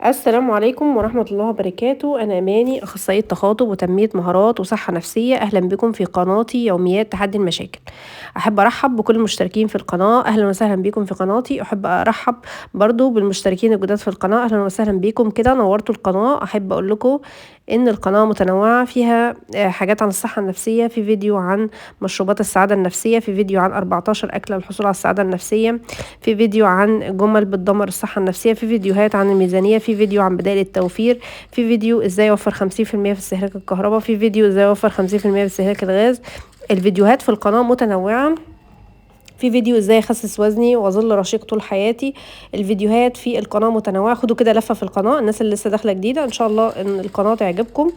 السلام عليكم ورحمة الله وبركاته. أنا أماني، أخصائية تخاطب وتنمية مهارات وصحة نفسية. أهلا بكم في قناتي يوميات تحدي المشاكل. أحب أرحب بكل المشتركين في القناة، أهلا وسهلا بكم في قناتي. أحب أرحب برضو بالمشتركين الجداد في القناة، أهلا وسهلا بكم كده، نورتوا القناة. أحب أقول لكم إن القناة متنوعة، فيها حاجات عن الصحة النفسية، في فيديو عن مشروبات السعادة النفسية، في فيديو عن 14 أكلة للحصول على السعادة النفسية، في فيديو عن جمل بتدمر الصحة النفسية، في فيديوهات عن الميزانية، في فيديو عن بدائل التوفير، في فيديو ازاي اوفر 50% في استهلاك الكهرباء، في فيديو ازاي اوفر 50% في استهلاك الغاز. الفيديوهات في القناة متنوعة. في فيديو ازاي اخسس وزني واظل رشيق طول حياتي. الفيديوهات في القناه متنوعه، خدوا كده لفه في القناه. الناس اللي لسه داخله جديده، ان شاء الله ان القناه تعجبكم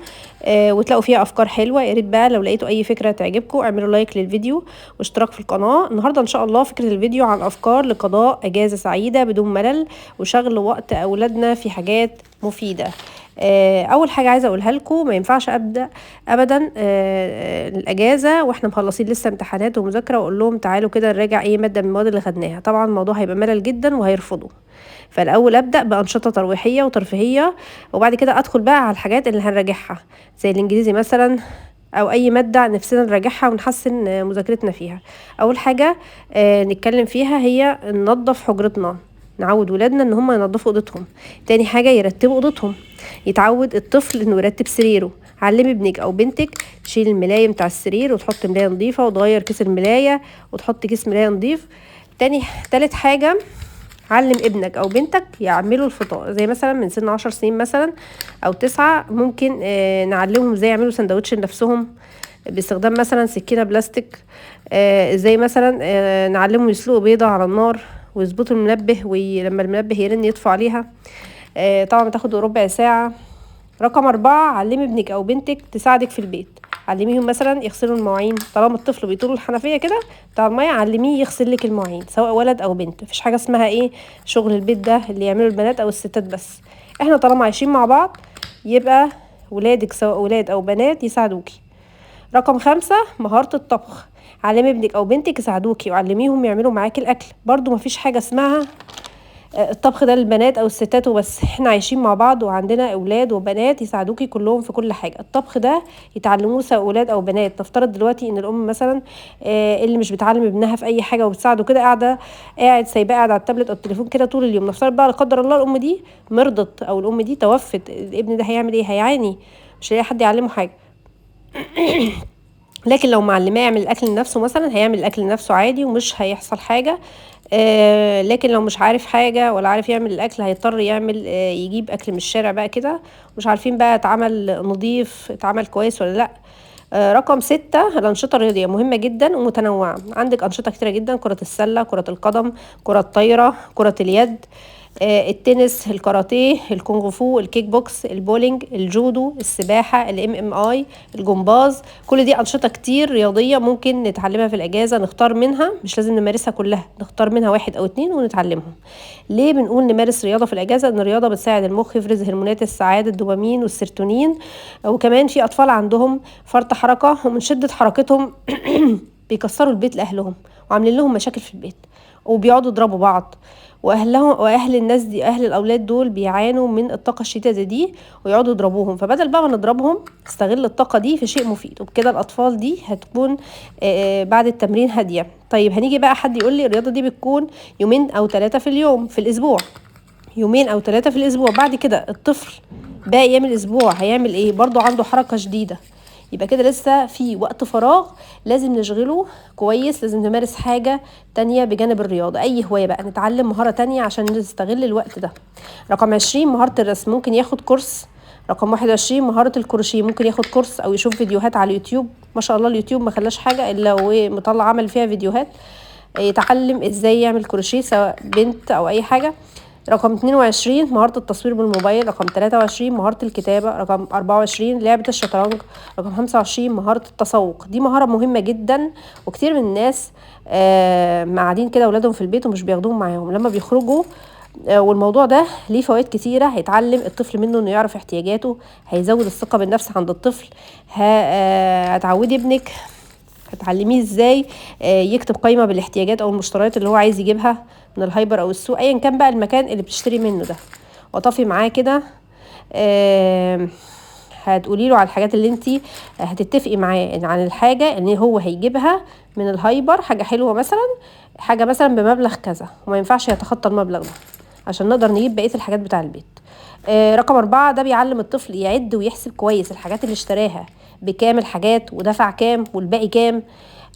وتلاقوا فيها افكار حلوه. يا ريت بقى لو لقيتوا اي فكره تعجبكم اعملوا لايك للفيديو واشتراك في القناه. النهارده ان شاء الله فكره الفيديو عن افكار لقضاء اجازه سعيده بدون ملل وشغل وقت اولادنا في حاجات مفيده. اول حاجه عايزه اقولها لكم، ما ينفعش ابدا ابدا الاجازه واحنا مخلصين لسه امتحانات ومذاكره واقول لهم تعالوا كده نراجع اي ماده من المواد اللي خدناها. طبعا الموضوع هيبقى ملل جدا وهيرفضوا. فالاول ابدا بانشطه ترويحيه وترفيهيه، وبعد كده ادخل بقى على الحاجات اللي هنراجعها زي الانجليزي مثلا، او اي ماده نفسنا نراجعها ونحسن مذاكرتنا فيها. اول حاجه نتكلم فيها هي ننظف حجرتنا، نعود ولادنا ان هم ينظفوا اوضتهم. تاني حاجه يرتبوا اوضتهم، يتعود الطفل انه يرتب سريره. علمي ابنك او بنتك تشيل الملايه بتاع السرير وتحط ملايه نظيفه وتغير كيس الملايه وتحط كيس ملايه نظيف. تالت حاجه، علم ابنك او بنتك يعملوا الفطار، زي مثلا من سن 10 سنين مثلا او 9. ممكن نعلمهم ازاي يعملوا سندوتش لنفسهم باستخدام مثلا سكينه بلاستيك. ازاي مثلا نعلمهم يسلقوا بيضه على النار ويظبطوا المنبه، ولما المنبه يرن يطفوا عليها. طبعا بتاخد ربع ساعة. رقم 4، علمي ابنك أو بنتك تساعدك في البيت. علميهم مثلا يغسلوا المواعين، طالما الطفل بيطول الحنفية كده بتاع المية علميه يغسل لك المواعين سواء ولد أو بنت. مفيش حاجة اسمها ايه شغل البيت ده اللي يعمله البنات أو الستات بس. احنا طالما عايشين مع بعض يبقى ولادك سواء ولاد أو بنات يساعدوكي. رقم 5، مهارة الطبخ. علمي ابنك أو بنتك يساعدوكي وعلميهم يعملوا معاكي الأكل. برضو مفيش حاجة اسمها الطبخ ده للبنات او الستات وبس. احنا عايشين مع بعض وعندنا اولاد وبنات يساعدوكي كلهم في كل حاجه. الطبخ ده يتعلموه سواء اولاد او بنات. نفترض دلوقتي ان الام مثلا اللي مش بتعلم ابنها في اي حاجه وبتساعده كده، سايباه قاعد على التابلت او التليفون كده طول اليوم. نفترض بقى لا قدر الله الام دي مرضت او الام دي توفت، الابن ده هيعمل ايه؟ هيعاني، مش هيلاقي حد يعلمه حاجه. لكن لو معلماه يعمل الاكل لنفسه مثلا هيعمل الاكل لنفسه عادي ومش هيحصل حاجه. لكن لو مش عارف حاجه ولا عارف يعمل الاكل هيضطر يعمل يجيب اكل من الشارع بقى كده، مش عارفين بقى اتعمل نظيف اتعمل كويس ولا لا. رقم 6، الأنشطة الرياضية مهمة جدا ومتنوعة. عندك أنشطة كتيرة جدا: كرة السلة، كرة القدم، كرة الطايرة، كرة اليد، التنس، الكاراتيه، الكونغ فو، الكيك بوكس، البولينج، الجودو، السباحة، الMMI، الجمباز. كل دي أنشطة كتير رياضية ممكن نتعلمها في الأجازة، نختار منها، مش لازم نمارسها كلها، نختار منها 1 أو 2 ونتعلمهم. ليه بنقول نمارس رياضة في الأجازة؟ إن الرياضة بتساعد المخ يفرز هرمونات السعادة، الدوبامين والسيروتونين. وكمان في أطفال عندهم فرط حركة ومن شدة حركتهم بيكسروا البيت لأهلهم وعاملين لهم مشاكل في البيت وبيقعدوا يضربوا بعض. واهل الناس دي، اهل الاولاد دول بيعانوا من الطاقه الشديده دي ويقعدوا يضربوهم. فبدل بقى ما نضربهم استغل الطاقه دي في شيء مفيد، وبكده الاطفال دي هتكون بعد التمرين هاديه. طيب هنيجي بقى حد يقول لي الرياضه دي بتكون 2 أو 3 في اليوم في الاسبوع. 2 أو 3 في الاسبوع، بعد كده الطفل باقي ايام الاسبوع هيعمل ايه؟ برضو عنده حركه شديده، يبقى كده لسه في وقت فراغ لازم نشغله كويس. لازم نمارس حاجة تانية بجانب الرياضة، أي هواية بقى، نتعلم مهارة تانية عشان نستغل الوقت ده. رقم 20، مهارة الرسم، ممكن ياخد كورس. رقم 21، مهارة الكروشيه، ممكن ياخد كورس أو يشوف فيديوهات على اليوتيوب. ما شاء الله اليوتيوب ما خلاش حاجة إلا ومطلع عمل فيها فيديوهات يتعلم إزاي يعمل كروشيه سواء بنت أو أي حاجة. رقم 22، مهارة التصوير بالموبايل. رقم 23، مهارة الكتابة. رقم 24، لعبة الشطرنج. رقم 25، مهارة التسوق. دي مهارة مهمة جدا، وكتير من الناس قاعدين كده أولادهم في البيت ومش بياخدوهم معاهم لما بيخرجوا. والموضوع ده ليه فوائد كتيرة. هيتعلم الطفل منه انه يعرف احتياجاته، هيزود الثقة بالنفس عند الطفل. هتعودي ابنك، هتعلميه ازاي يكتب قائمة بالاحتياجات او المشتريات اللي هو عايز يجيبها من الهايبر او السوق، ايا كان بقى المكان اللي بتشتري منه ده. وطفي معاه كده. هتقولي له على الحاجات اللي انتي هتتفقي معاه عن الحاجة ان هو هيجيبها من الهايبر، حاجة حلوة مثلا، حاجة مثلا بمبلغ كذا، وما ينفعش يتخطى المبلغ ده عشان نقدر نجيب بقية الحاجات بتاع البيت. رقم 4 ده بيعلم الطفل يعد ويحسب كويس الحاجات اللي اشتراها بكام الحاجات ودفع كام والباقي كام.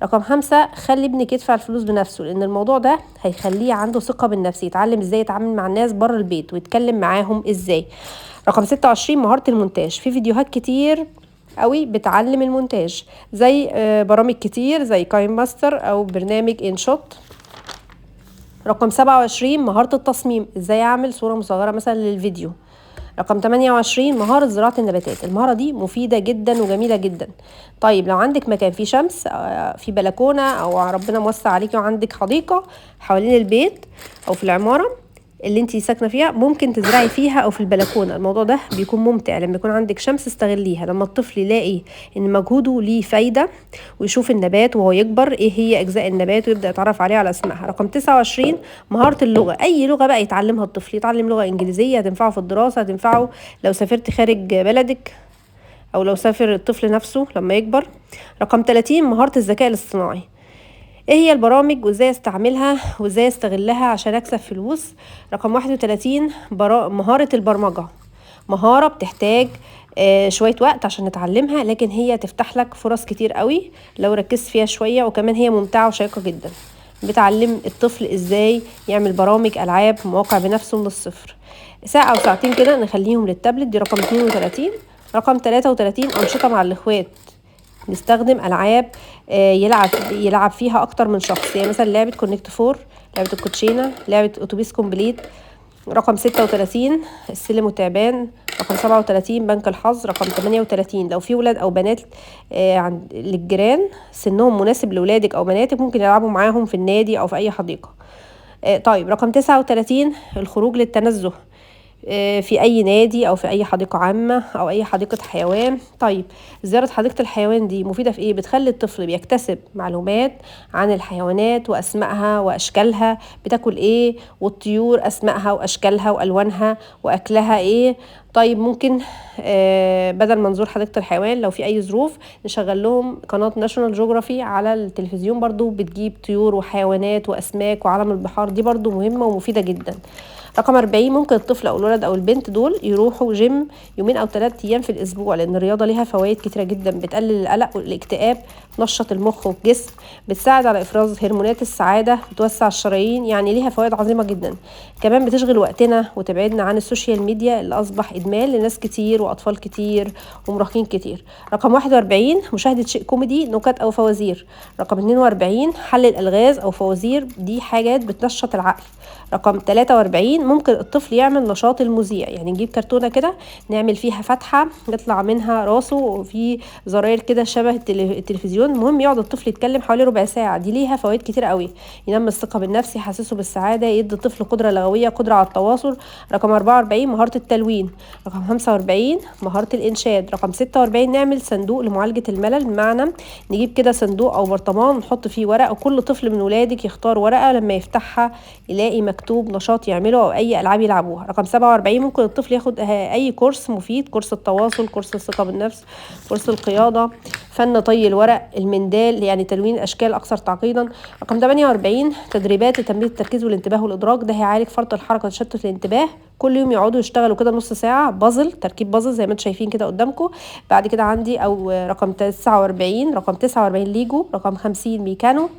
رقم 5 خلي ابنك يدفع الفلوس بنفسه، لان الموضوع ده هيخليه عنده ثقة بالنفس، يتعلم ازاي يتعامل مع الناس بره البيت ويتكلم معاهم ازاي. رقم 26 مهارة المونتاج. في فيديوهات كتير قوي بتعلم المونتاج، زي برامج كتير زي كاين ماستر او برنامج انشوت. رقم 27 مهارة التصميم، ازاي اعمل صورة مصغرة مثلا للفيديو. رقم 28 مهارة زراعة النباتات. المهارة دي مفيدة جدا وجميلة جدا. طيب لو عندك مكان فيه شمس، في بلكونة، او ربنا موسع عليكي وعندك حديقة حوالين البيت او في العمارة اللي انتي ساكنه فيها، ممكن تزرعي فيها او في البلكونه. الموضوع ده بيكون ممتع لما يكون عندك شمس، استغليها. لما الطفل يلاقي ان مجهوده ليه فايده ويشوف النبات وهو يكبر ايه هي اجزاء النبات ويبدا يتعرف عليها على اسمائها. رقم 29 مهاره اللغه. اي لغه بقى يتعلمها الطفل، يتعلم لغه انجليزيه هتنفعه في الدراسه، هتنفعه لو سافرت خارج بلدك، او لو سافر الطفل نفسه لما يكبر. رقم 30 مهاره الذكاء الاصطناعي. ايه هي البرامج وازاي استعملها وازاي استغلها عشان اكسب فلوس. رقم 31 مهارة البرمجة. مهارة بتحتاج شوية وقت عشان نتعلمها، لكن هي تفتح لك فرص كتير قوي لو ركزت فيها شوية، وكمان هي ممتعة وشيقة جدا. بتعلم الطفل ازاي يعمل برامج العاب مواقع بنفسه من الصفر. ساعة او ساعتين كده نخليهم للتابلت، دي رقم 32. رقم 33 انشطة مع الاخوات. نستخدم العاب يلعب فيها اكتر من شخص، يعني مثلا لعبه كونكت فور، لعبه الكوتشينه، لعبه اتوبيس كومبليت. رقم 36 السلم والتعبان. رقم 37 بنك الحظ. رقم 38 لو في ولاد او بنات عند للجيران سنهم مناسب لولادك او بناتك، ممكن يلعبوا معاهم في النادي او في اي حديقه. طيب رقم 39 الخروج للتنزه في اي نادي او في اي حديقه عامه او اي حديقه حيوان. طيب زياره حديقه الحيوان دي مفيده في ايه؟ بتخلي الطفل بيكتسب معلومات عن الحيوانات واسمائها واشكالها، بتاكل ايه، والطيور اسمائها واشكالها والوانها واكلها ايه. طيب ممكن بدل ما نزور حديقه الحيوان لو في اي ظروف نشغل لهم قناه ناشونال جيوغرافي على التلفزيون، برضو بتجيب طيور وحيوانات واسماك وعالم البحار، دي برضو مهمه ومفيده جدا. رقم 40 ممكن الطفل او الولد او البنت دول يروحوا جيم يومين او 3 ايام في الاسبوع، لان الرياضه ليها فوائد كتيره جدا، بتقلل القلق والاكتئاب، تنشط المخ والجسم، بتساعد على افراز هرمونات السعاده، بتوسع الشرايين، يعني ليها فوائد عظيمه جدا. كمان بتشغل وقتنا وتبعدنا عن السوشيال ميديا اللي اصبح ادمان لناس كتير واطفال كتير ومراهقين كتير. رقم 41 مشاهده شيء كوميدي، نكت او فوازير. رقم 42 حل الالغاز او فوازير، دي حاجات بتنشط العقل. رقم 43 ممكن الطفل يعمل نشاط المذيع، يعني نجيب كرتونة كده نعمل فيها فتحة يطلع منها راسه وفي زراير كده شبه التلفزيون. المهم يقعد الطفل يتكلم حوالي ربع ساعة، دي ليها فوائد كتير قوي، ينمي الثقة بالنفس، يحسسه بالسعادة، يدي الطفل قدرة لغوية، قدرة على التواصل. رقم 44 مهارة التلوين. رقم 45 مهارة الإنشاد. رقم 46 نعمل صندوق لمعالجة الملل، بمعنى نجيب كده صندوق أو برطمان نحط فيه ورق، وكل طفل من ولادك يختار ورقة لما يفتحها يلاقي مكتوب نشاط يعمله او اي العاب يلعبوها. رقم 47 ممكن الطفل ياخد اي كورس مفيد، كورس التواصل، كورس الثقه بالنفس، كورس القياده، فن طي الورق، المندال، يعني تلوين اشكال اكثر تعقيدا. رقم 48 تدريبات لتنميه التركيز والانتباه والادراك، ده هيعالج فرط الحركه وتشتت الانتباه. كل يوم يقعدوا يشتغلوا كده نص ساعه بازل، تركيب بازل زي ما انتم شايفين كده قدامكم. بعد كده عندي او رقم 49 ليجو. رقم 50 ميكانو.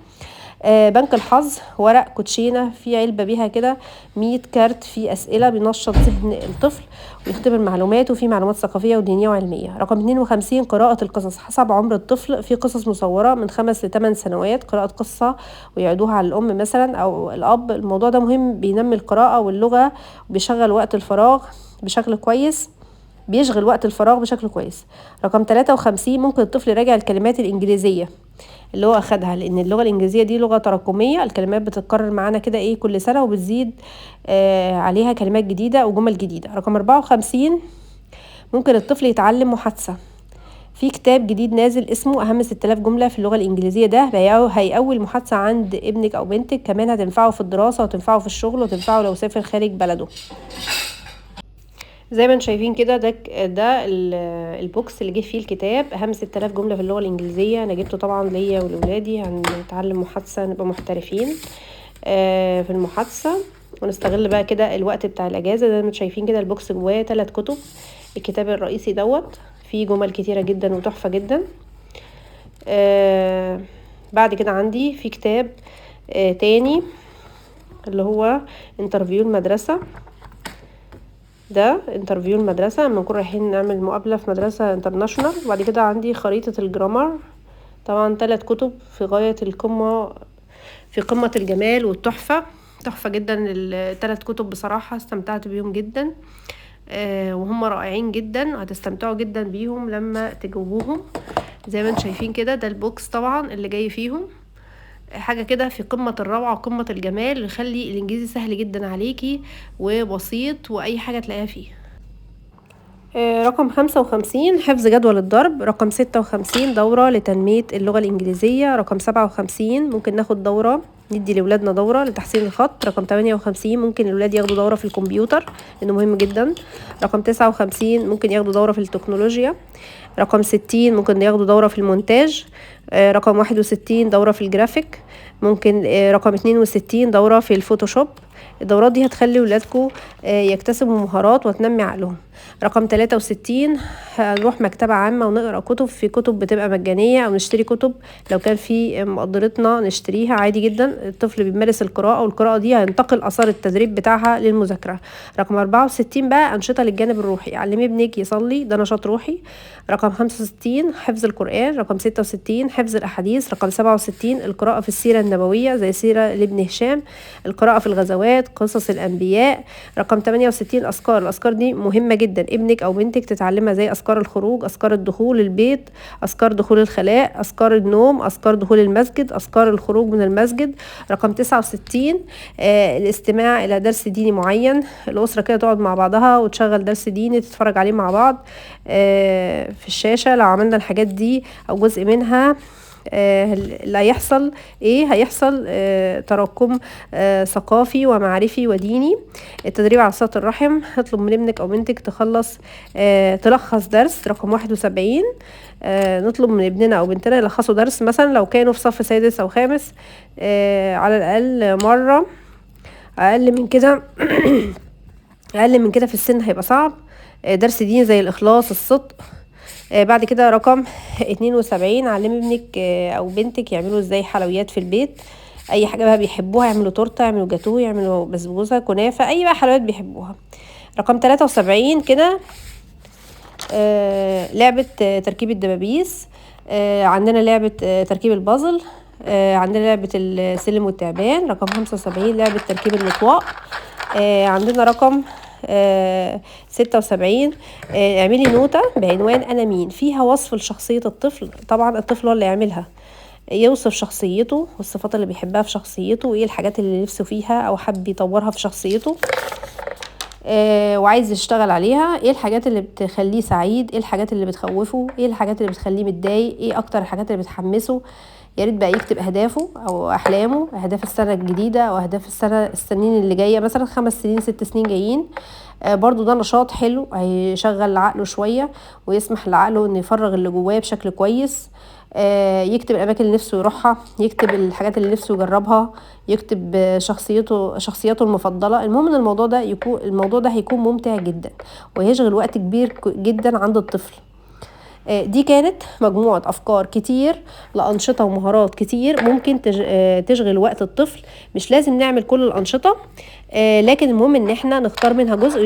بنك الحظ ورق كوتشينه في علبه بيها كده 100 كارت في اسئله، بينشط ذهن الطفل ويختبر معلوماته، في معلومات ثقافيه ودينيه وعلميه. رقم 52 قراءه القصص حسب عمر الطفل، في قصص مصوره من 5 ل 8 سنوات، قراءه قصه ويعيدوها على الام مثلا او الاب. الموضوع ده مهم، بينمي القراءه واللغه وبيشغل وقت الفراغ بشكل كويس، بيشغل وقت الفراغ بشكل كويس. رقم 53 ممكن الطفل يراجع الكلمات الإنجليزية اللي هو أخدها، لأن اللغة الإنجليزية دي لغة تراكمية، الكلمات بتتكرر معانا كده كل سنة وبتزيد عليها كلمات جديدة وجمل جديدة. رقم 54 ممكن الطفل يتعلم محادثة، في كتاب جديد نازل اسمه أهم 6000 جملة في اللغة الإنجليزية، ده هيقوي المحادثة عند ابنك أو بنتك، كمان هتنفعه في الدراسة وتنفعه في الشغل وتنفعه لو سافر خارج بلده. زي ما انتم شايفين كده ده البوكس اللي جه فيه الكتاب اهم 6000 جمله في اللغه الانجليزيه. انا جبته طبعا ليا ولولادي، هنتعلم محادثه، نبقى محترفين في المحادثه، ونستغل بقى كده الوقت بتاع الاجازه. زي ما انتم شايفين كده البوكس جواه 3 كتب. الكتاب الرئيسي فيه جمل كتيره جدا وتحفه جدا. بعد كده عندي في كتاب تاني اللي هو انترفيو المدرسه. ده انترفيو المدرسة لما نكون رايحين نعمل مقابلة في مدرسة انترناشونال. وبعد كده عندي خريطة الجرامر، طبعا 3 كتب في غاية القمة، في قمة الجمال والتحفة، تحفة جدا. ال3 كتب بصراحة استمتعت بيهم جدا، وهم رائعين جدا، وهتستمتعوا جدا بيهم لما تجوبوهم. زي ما انتم شايفين كده ده البوكس طبعا اللي جاي فيهم، حاجة كده في قمة الروعة وقمة الجمال، يخلي الانجليزي سهل جدا عليكي وبسيط، واي حاجة تلاقيها فيه. رقم 55 حفظ جدول الضرب. رقم 56 دورة لتنمية اللغة الإنجليزية. رقم 57 ممكن ناخد دورة، ندي لولادنا دورة لتحسين الخط. رقم 58 ممكن الولاد ياخدوا دورة في الكمبيوتر لأنه مهم جدا. رقم 59 ممكن ياخدوا دورة في التكنولوجيا. رقم 60 ممكن ياخدوا دورة في المونتاج. رقم 61 دورة في الجرافيك. ممكن رقم 62 دورة في الفوتوشوب. الدورات دي هتخلي ولادكم يكتسبوا مهارات وتنمي عقلهم. رقم 63 هنروح مكتبة عامة ونقرأ كتب. في كتب بتبقى مجانية أو نشتري كتب لو كان في مقدرتنا نشتريها عادي جدا. الطفل بيمارس القراءة، والقراءة دي هينتقل أثر التدريب بتاعها للمذاكرة. رقم 64 بقى أنشطة للجانب الروحي، علمي ابنك يصلي، ده نشاط روحي. رقم 65 حفظ القرآن. رقم 66 حفظ الأحاديث. رقم 67 القراءة في السيرة النبوية زي سيرة لابن هشام. القراءة في الغزوات، قصص الأنبياء. رقم 68 أذكار. الأذكار دي مهمة جدا، ابنك أو بنتك تتعلمها زي أذكار الخروج، أذكار الدخول البيت، أذكار دخول الخلاء، أذكار النوم، أذكار دخول المسجد، أذكار الخروج من المسجد. رقم 69 الاستماع إلى درس ديني معين. الأسرة كده تقعد مع بعضها وتشغل درس ديني تتفرج عليه مع بعض في الشاشة. لو عملنا الحاجات دي أو جزء منها اللي هيحصل ايه؟ هيحصل تراكم ثقافي ومعرفي وديني. التدريب على صلة الرحم، اطلب من ابنك او بنتك تلخص درس. رقم 71 نطلب من ابننا او بنتنا يلخصوا درس، مثلا لو كانوا في صف سادس او خامس على الاقل مرة. اقل من كده اقل من كده في السن هيبقى صعب. درس ديني زي الاخلاص، الصدق. بعد كده رقم 72 علمي ابنك او بنتك يعملوا ازاي حلويات في البيت، اي حاجه بقى بيحبوها، يعملوا تورته، يعملوا جاتوه، يعملوا بسبوسه، كنافه، اي بقى حلويات بيحبوها. رقم 73 كده لعبه تركيب الدبابيس. عندنا لعبه تركيب البازل. عندنا لعبه السلم والتعبان. رقم 75 لعبه تركيب الاطواق. عندنا رقم 76 اعملي نوتة بعنوان أنا مين، فيها وصف لشخصية الطفل. طبعا الطفل هو اللي يعملها، يوصف شخصيته والصفات اللي بيحبها في شخصيته، وايه الحاجات اللي نفسه فيها او حب يطورها في شخصيته وعايز يشتغل عليها، ايه الحاجات اللي بتخليه سعيد، ايه الحاجات اللي بتخوفه، ايه الحاجات اللي بتخليه متضايق، ايه اكتر الحاجات اللي بتحمسه. يا ريت بقى يكتب اهدافه او احلامه، اهداف السنه الجديده او اهداف السنين اللي جايه، مثلا 5 سنين 6 سنين جايين. برضو ده نشاط حلو هيشغل عقله شويه ويسمح لعقله انه يفرغ اللي جواه بشكل كويس. يكتب الاماكن اللي نفسه يروحها، يكتب الحاجات اللي نفسه يجربها، يكتب شخصيته المفضله. المهم ان الموضوع ده هيكون ممتع جدا وهيشغل وقت كبير جدا عند الطفل. دي كانت مجموعة أفكار كتير لأنشطة ومهارات كتير ممكن تشغل وقت الطفل. مش لازم نعمل كل الأنشطة، لكن المهم إن احنا نختار منها جزء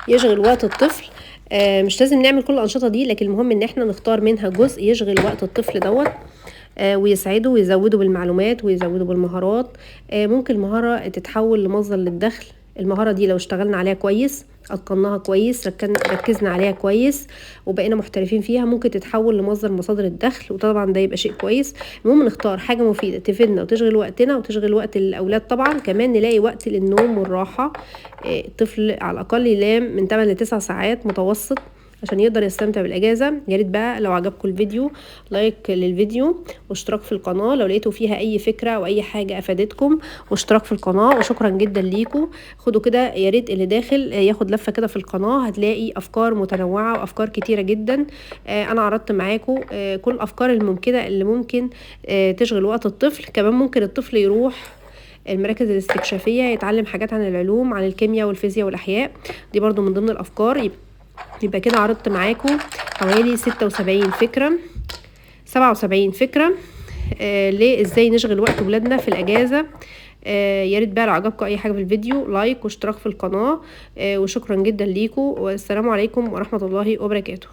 يشغل وقت الطفل. مش لازم نعمل كل الأنشطة دي، لكن المهم إن احنا نختار منها جزء يشغل وقت الطفل ويسعده ويزوده بالمعلومات ويزوده بالمهارات. ممكن المهارة تتحول لمصدر للدخل. المهارة دي لو اشتغلنا عليها كويس، اتقناها كويس، ركزنا عليها كويس وبقينا محترفين فيها، ممكن تتحول مصادر الدخل، وطبعا ده يبقى شيء كويس. المهم نختار حاجة مفيدة تفيدنا وتشغل وقتنا وتشغل وقت الأولاد. طبعا كمان نلاقي وقت للنوم والراحة. الطفل على الأقل ينام من 8 ل 9 ساعات متوسط عشان يقدر يستمتع بالاجازه. يا ريت بقى لو عجبكم الفيديو لايك للفيديو واشتراك في القناه لو لقيتوا فيها اي فكره او اي حاجه افادتكم، واشتراك في القناه. وشكرا جدا ليكم. خدوا كده يا ريت اللي داخل ياخد لفه كده في القناه، هتلاقي افكار متنوعه وافكار كتيره جدا. انا عرضت معاكم كل الافكار الممكنه اللي ممكن تشغل وقت الطفل. كمان ممكن الطفل يروح المراكز الاستكشافية يتعلم حاجات عن العلوم، عن الكيمياء والفيزياء والأحياء، دي برضو من ضمن الأفكار. يبقى كده عرضت معاكم حوالي 76 فكرة 77 فكرة ليه ازاي نشغل وقت ولادنا في الأجازة. يا ريت بقى لو عجبكم أي حاجة في الفيديو لايك واشتراك في القناة. وشكرا جدا ليكم، والسلام عليكم ورحمة الله وبركاته.